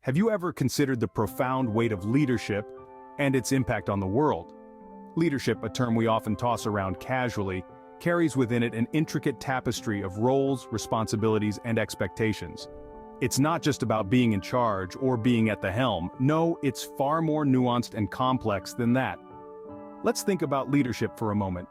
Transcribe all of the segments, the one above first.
Have you ever considered the profound weight of leadership and its impact on the world? Leadership, a term we often toss around casually, carries within it an intricate tapestry of roles, responsibilities, and expectations. It's not just about being in charge or being at the helm. No, it's far more nuanced and complex than that. Let's think about leadership for a moment.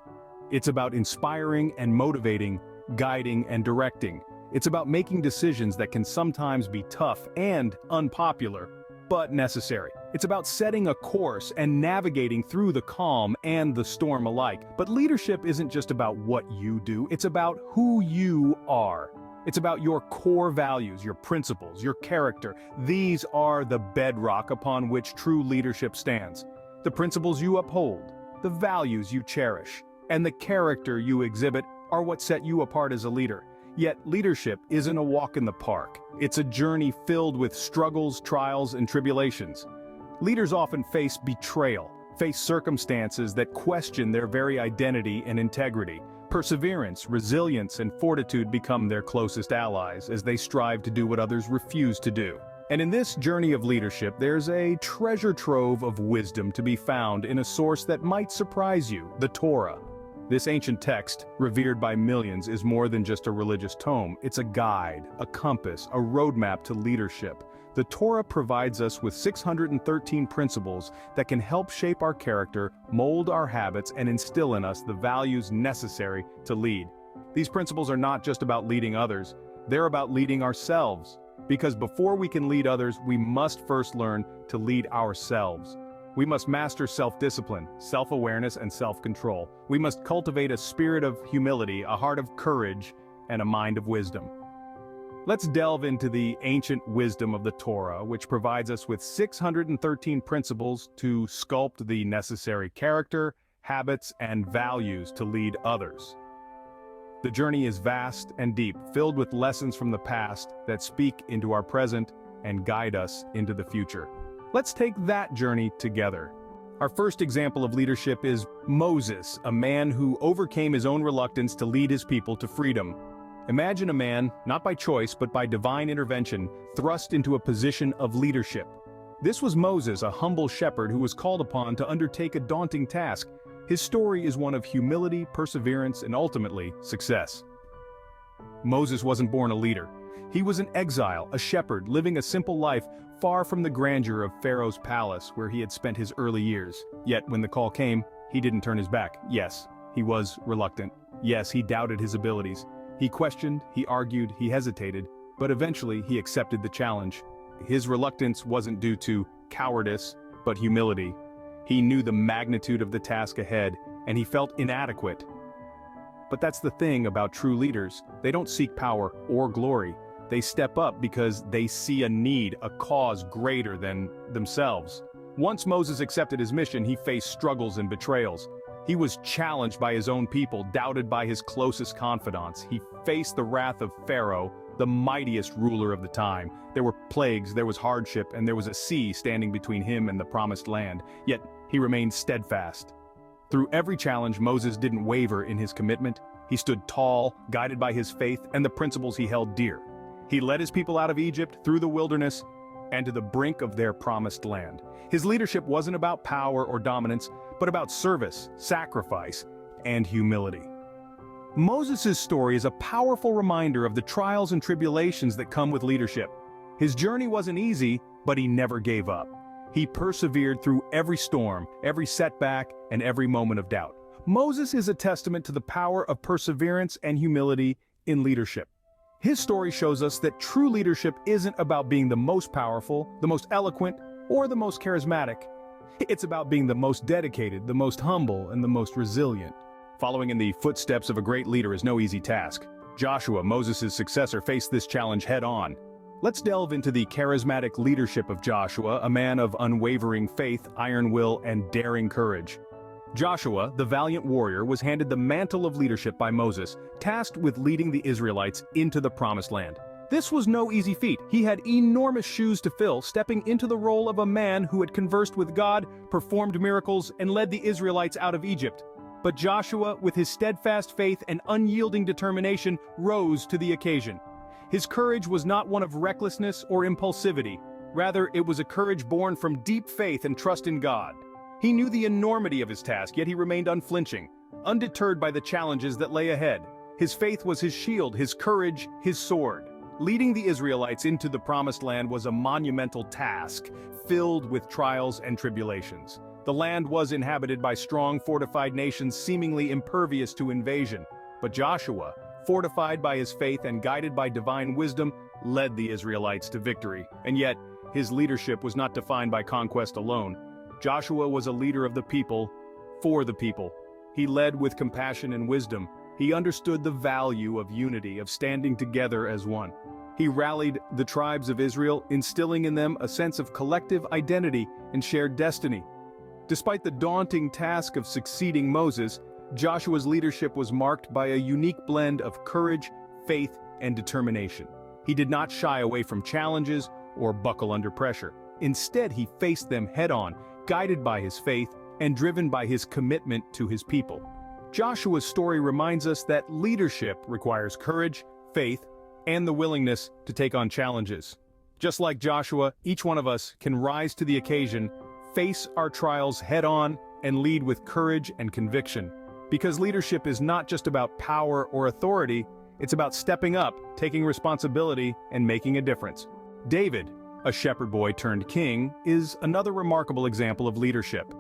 It's about inspiring and motivating, guiding and directing. It's about making decisions that can sometimes be tough and unpopular, but necessary. It's about setting a course and navigating through the calm and the storm alike. But leadership isn't just about what you do, it's about who you are. It's about your core values, your principles, your character. These are the bedrock upon which true leadership stands. The principles you uphold, the values you cherish, and the character you exhibit are what set you apart as a leader. Yet leadership isn't a walk in the park. It's a journey filled with struggles, trials, and tribulations. Leaders often face betrayal, face circumstances that question their very identity and integrity. Perseverance, resilience, and fortitude become their closest allies as they strive to do what others refuse to do. And in this journey of leadership, there's a treasure trove of wisdom to be found in a source that might surprise you, the Torah. This ancient text, revered by millions, is more than just a religious tome. It's a guide, a compass, a roadmap to leadership. The Torah provides us with 613 principles that can help shape our character, mold our habits, and instill in us the values necessary to lead. These principles are not just about leading others, they're about leading ourselves. Because before we can lead others, we must first learn to lead ourselves. We must master self-discipline, self-awareness, and self-control. We must cultivate a spirit of humility, a heart of courage, and a mind of wisdom. Let's delve into the ancient wisdom of the Torah, which provides us with 613 principles to sculpt the necessary character, habits, and values to lead others. The journey is vast and deep, filled with lessons from the past that speak into our present and guide us into the future. Let's take that journey together. Our first example of leadership is Moses, a man who overcame his own reluctance to lead his people to freedom. Imagine a man, not by choice but by divine intervention, thrust into a position of leadership. This was Moses, a humble shepherd who was called upon to undertake a daunting task. His story is one of humility, perseverance, and ultimately, success. Moses wasn't born a leader. He was an exile, a shepherd, living a simple life far from the grandeur of Pharaoh's palace where he had spent his early years. Yet when the call came, he didn't turn his back. Yes, he was reluctant. Yes, he doubted his abilities. He questioned, he argued, he hesitated, but eventually he accepted the challenge. His reluctance wasn't due to cowardice, but humility. He knew the magnitude of the task ahead, and he felt inadequate. But that's the thing about true leaders. They don't seek power or glory. They step up because they see a need, a cause greater than themselves. Once Moses accepted his mission, he faced struggles and betrayals. He was challenged by his own people, doubted by his closest confidants. He faced the wrath of Pharaoh, the mightiest ruler of the time. There were plagues, there was hardship, and there was a sea standing between him and the promised land. Yet, he remained steadfast. Through every challenge, Moses didn't waver in his commitment. He stood tall, guided by his faith and the principles he held dear. He led his people out of Egypt, through the wilderness, and to the brink of their promised land. His leadership wasn't about power or dominance, but about service, sacrifice, and humility. Moses' story is a powerful reminder of the trials and tribulations that come with leadership. His journey wasn't easy, but he never gave up. He persevered through every storm, every setback, and every moment of doubt. Moses is a testament to the power of perseverance and humility in leadership. His story shows us that true leadership isn't about being the most powerful, the most eloquent, or the most charismatic. It's about being the most dedicated, the most humble, and the most resilient. Following in the footsteps of a great leader is no easy task. Joshua, Moses' successor, faced this challenge head-on. Let's delve into the charismatic leadership of Joshua, a man of unwavering faith, iron will, and daring courage. Joshua, the valiant warrior, was handed the mantle of leadership by Moses, tasked with leading the Israelites into the promised land. This was no easy feat. He had enormous shoes to fill, stepping into the role of a man who had conversed with God, performed miracles, and led the Israelites out of Egypt. But Joshua, with his steadfast faith and unyielding determination, rose to the occasion. His courage was not one of recklessness or impulsivity. Rather, it was a courage born from deep faith and trust in God. He knew the enormity of his task, yet he remained unflinching, undeterred by the challenges that lay ahead. His faith was his shield, his courage, his sword. Leading the Israelites into the Promised Land was a monumental task, filled with trials and tribulations. The land was inhabited by strong, fortified nations seemingly impervious to invasion. But Joshua, fortified by his faith and guided by divine wisdom, led the Israelites to victory. And yet, his leadership was not defined by conquest alone. Joshua was a leader of the people, for the people. He led with compassion and wisdom. He understood the value of unity, of standing together as one. He rallied the tribes of Israel, instilling in them a sense of collective identity and shared destiny. Despite the daunting task of succeeding Moses, Joshua's leadership was marked by a unique blend of courage, faith, and determination. He did not shy away from challenges or buckle under pressure. Instead, he faced them head-on, guided by his faith and driven by his commitment to his people. Joshua's story reminds us that leadership requires courage, faith, and the willingness to take on challenges. Just like Joshua, each one of us can rise to the occasion, face our trials head-on, and lead with courage and conviction. Because leadership is not just about power or authority, it's about stepping up, taking responsibility, and making a difference. David, a shepherd boy turned king, is another remarkable example of leadership.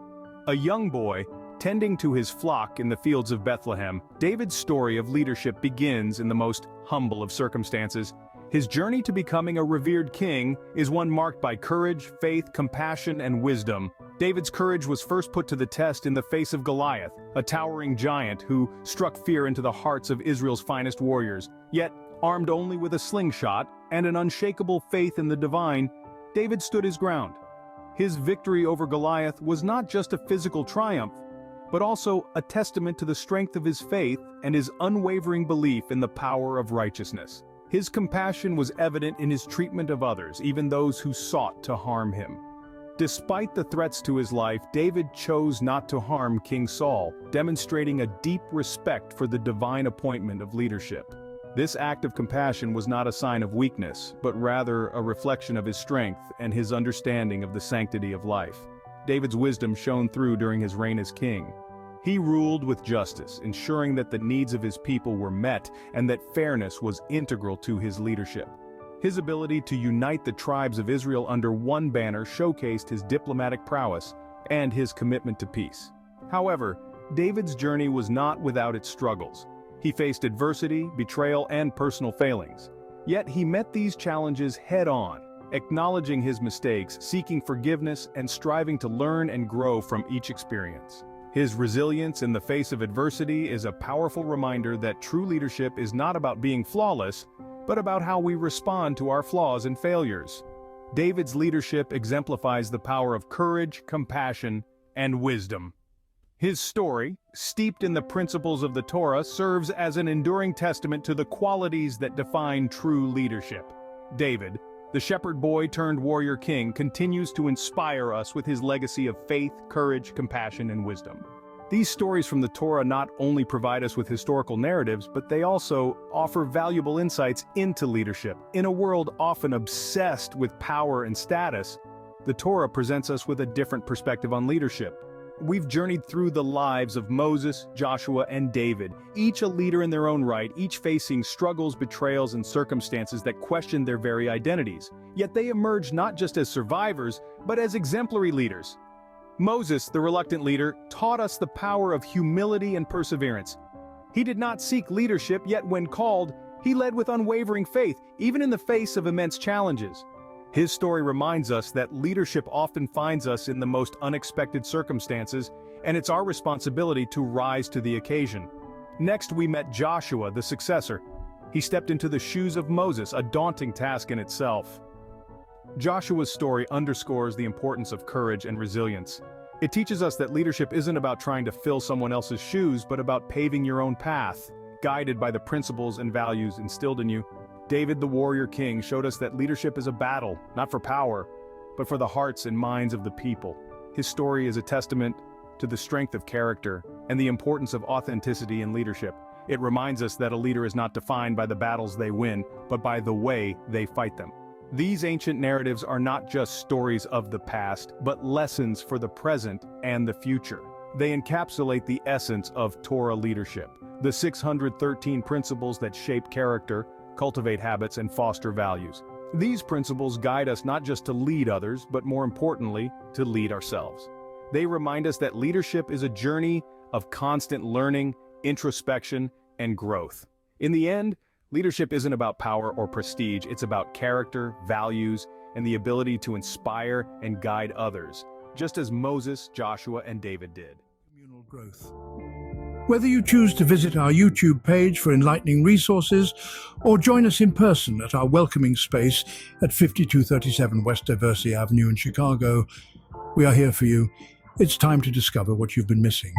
A young boy, tending to his flock in the fields of Bethlehem, David's story of leadership begins in the most humble of circumstances. His journey to becoming a revered king is one marked by courage, faith, compassion, and wisdom. David's courage was first put to the test in the face of Goliath, a towering giant who struck fear into the hearts of Israel's finest warriors. Yet, armed only with a slingshot and an unshakable faith in the divine, David stood his ground. His victory over Goliath was not just a physical triumph, but also a testament to the strength of his faith and his unwavering belief in the power of righteousness. His compassion was evident in his treatment of others, even those who sought to harm him. Despite the threats to his life, David chose not to harm King Saul, demonstrating a deep respect for the divine appointment of leadership. This act of compassion was not a sign of weakness, but rather a reflection of his strength and his understanding of the sanctity of life. David's wisdom shone through during his reign as king. He ruled with justice, ensuring that the needs of his people were met and that fairness was integral to his leadership. His ability to unite the tribes of Israel under one banner showcased his diplomatic prowess and his commitment to peace. However, David's journey was not without its struggles. He faced adversity, betrayal, and personal failings. Yet he met these challenges head-on, acknowledging his mistakes, seeking forgiveness, and striving to learn and grow from each experience. His resilience in the face of adversity is a powerful reminder that true leadership is not about being flawless, but about how we respond to our flaws and failures. David's leadership exemplifies the power of courage, compassion, and wisdom. His story, steeped in the principles of the Torah, serves as an enduring testament to the qualities that define true leadership. David, the shepherd boy turned warrior king, continues to inspire us with his legacy of faith, courage, compassion, and wisdom. These stories from the Torah not only provide us with historical narratives, but they also offer valuable insights into leadership. In a world often obsessed with power and status, the Torah presents us with a different perspective on leadership. We've journeyed through the lives of Moses, Joshua, and David, each a leader in their own right, each facing struggles, betrayals, and circumstances that questioned their very identities. Yet they emerged not just as survivors, but as exemplary leaders. Moses, the reluctant leader, taught us the power of humility and perseverance. He did not seek leadership, yet when called, he led with unwavering faith, even in the face of immense challenges. His story reminds us that leadership often finds us in the most unexpected circumstances, and it's our responsibility to rise to the occasion. Next, we met Joshua, the successor. He stepped into the shoes of Moses, a daunting task in itself. Joshua's story underscores the importance of courage and resilience. It teaches us that leadership isn't about trying to fill someone else's shoes, but about paving your own path, guided by the principles and values instilled in you. David, the warrior king, showed us that leadership is a battle, not for power, but for the hearts and minds of the people. His story is a testament to the strength of character and the importance of authenticity in leadership. It reminds us that a leader is not defined by the battles they win, but by the way they fight them. These ancient narratives are not just stories of the past, but lessons for the present and the future. They encapsulate the essence of Torah leadership, the 613 principles that shape character, cultivate habits, and foster values. These principles guide us not just to lead others, but more importantly, to lead ourselves. They remind us that leadership is a journey of constant learning, introspection, and growth. In the end, leadership isn't about power or prestige, it's about character, values, and the ability to inspire and guide others, just as Moses, Joshua, and David did. Communal growth. Whether you choose to visit our YouTube page for enlightening resources or join us in person at our welcoming space at 5237 West Diversey Avenue in Chicago, we are here for you. It's time to discover what you've been missing.